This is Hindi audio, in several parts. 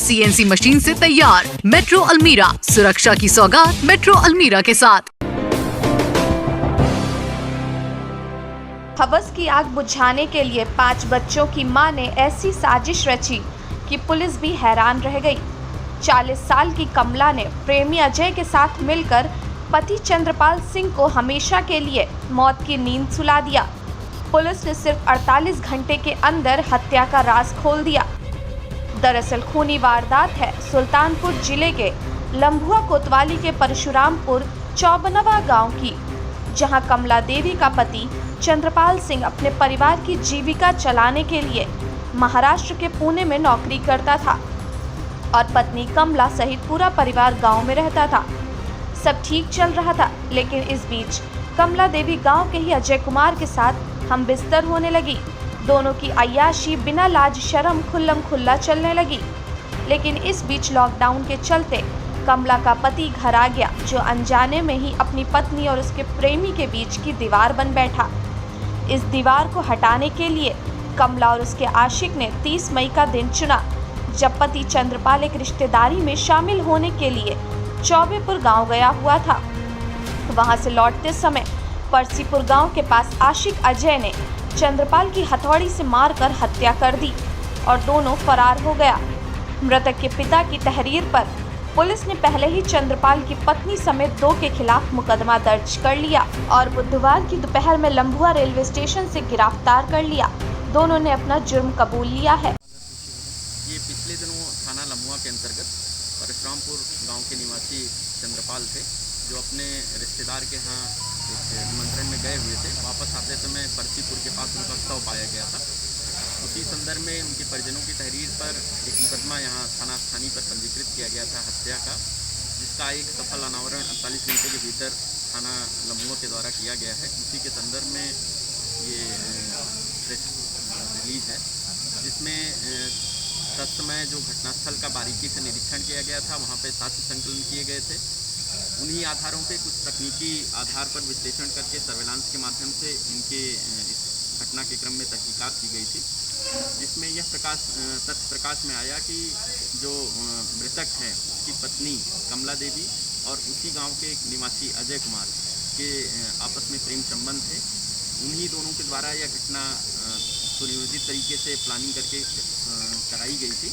CNC मशीन से तैयार। मेट्रो अलमीरा, सुरक्षा की सौगात मेट्रो अलमीरा के साथ। हवस की आग बुझाने के लिए 5 बच्चों की मां ने ऐसी साजिश रची कि पुलिस भी हैरान रह गई। 40 साल की कमला ने प्रेमी अजय के साथ मिलकर पति चंद्रपाल सिंह को हमेशा के लिए मौत की नींद सुला दिया। पुलिस ने सिर्फ 48 घंटे के अंदर हत्या का राज खोल दिया। दरअसल खूनी वारदात है सुल्तानपुर जिले के लम्भुआ कोतवाली के परशुरामपुर चौबनवा गांव की, जहां कमला देवी का पति चंद्रपाल सिंह अपने परिवार की जीविका चलाने के लिए महाराष्ट्र के पुणे में नौकरी करता था और पत्नी कमला सहित पूरा परिवार गांव में रहता था। सब ठीक चल रहा था, लेकिन इस बीच कमला देवी गांव के ही अजय कुमार के साथ हम बिस्तर होने लगी। दोनों की अय्याशी बिना लाज शर्म खुल्लम खुल्ला चलने लगी। लेकिन इस बीच लॉकडाउन के चलते कमला का पति घर आ गया, जो अनजाने में ही अपनी पत्नी और उसके प्रेमी के बीच की दीवार बन बैठा। इस दीवार को हटाने के लिए कमला और उसके आशिक ने 30 मई का दिन चुना, जब पति चंद्रपाल एक रिश्तेदारी में शामिल होने के लिए चौबेपुर गांव गया हुआ था। वहां से लौटते समय परसीपुर गांव के पास आशिक अजय ने चंद्रपाल की हथौड़ी से मारकर हत्या कर दी और दोनों फरार हो गया। मृतक के पिता की तहरीर पर पुलिस ने पहले ही चंद्रपाल की पत्नी समेत 2 के खिलाफ मुकदमा दर्ज कर लिया और बुधवार की दोपहर में लम्भुआ रेलवे स्टेशन से गिरफ्तार कर लिया। दोनों ने अपना जुर्म कबूल लिया है। ये पिछले दिनों थाना लम्भुआ के अंतर्गत परशुरामपुर गांव के निवासी चंद्रपाल थे, जो अपने रिश्तेदार के यहाँ एक निमंत्रण में गए हुए थे। वापस आते समय परसीपुर के पास उनका शव पाया गया था। उसी संदर्भ में उनके परिजनों की तहरीर पर एक मुकदमा यहाँ थाना स्थानीय पर पंजीकृत किया गया था हत्या का, जिसका एक सफल अनावरण 48 घंटे के भीतर थाना लम्भुआ के द्वारा किया गया है। उसी के संदर्भ में ये प्रेस रिलीज है, जिसमें तत्समय जो घटनास्थल का बारीकी से निरीक्षण किया गया था, वहाँ पे साक्ष्य संकलन किए गए थे। उन्हीं आधारों पे कुछ तकनीकी आधार पर विश्लेषण करके सर्वेलांस के माध्यम से इनके इस घटना के क्रम में तहकीकात की गई थी, जिसमें यह तथ्य प्रकाश में आया कि जो मृतक हैं उसकी पत्नी कमला देवी और उसी गांव के एक निवासी अजय कुमार के आपस में प्रेम संबंध थे। उन्हीं दोनों के द्वारा यह घटना सुनियोजित तरीके से प्लानिंग करके कराई गई थी,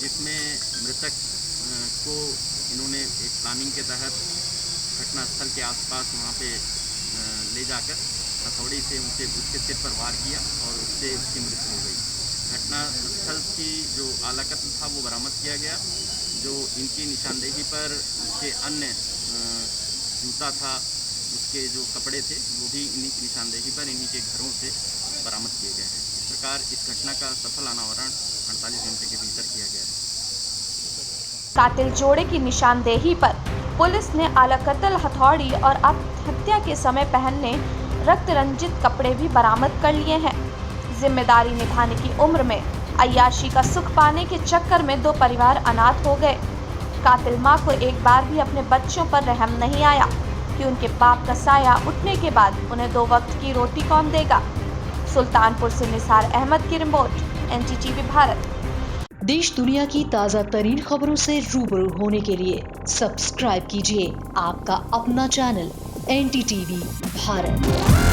जिसमें मृतक को इन्होंने एक प्लानिंग के तहत घटनास्थल के आसपास वहाँ पे ले जाकर हथौड़ी से उसके सिर पर वार किया और उससे उसकी मृत्यु हो गई। घटनास्थल की जो आलाकत था वो बरामद किया गया। जो इनकी निशानदेही पर उसके अन्य जूता था, उसके जो कपड़े थे, वो भी इन्हीं की निशानदेही पर इन्हीं के घरों से बरामद किए गए हैं। इस प्रकार इस घटना का सफल अनावरण 48 घंटे के भीतर किया गया है। कातिल जोड़े की निशानदेही पर पुलिस ने आलाकतल हथौड़ी और आत्महत्या के समय पहनने रक्त रंजित कपड़े भी बरामद कर लिए हैं। जिम्मेदारी निभाने की उम्र में अय्याशी का सुख पाने के चक्कर में 2 परिवार अनाथ हो गए। कातिल मां को एक बार भी अपने बच्चों पर रहम नहीं आया कि उनके बाप का साया उठने के बाद उन्हें 2 वक्त की रोटी कौन देगा। सुल्तानपुर से निसार अहमद की रिपोर्ट, NDTV भारत। देश दुनिया की ताज़ा तरीन खबरों से रूबरू होने के लिए सब्सक्राइब कीजिए आपका अपना चैनल NDTV भारत।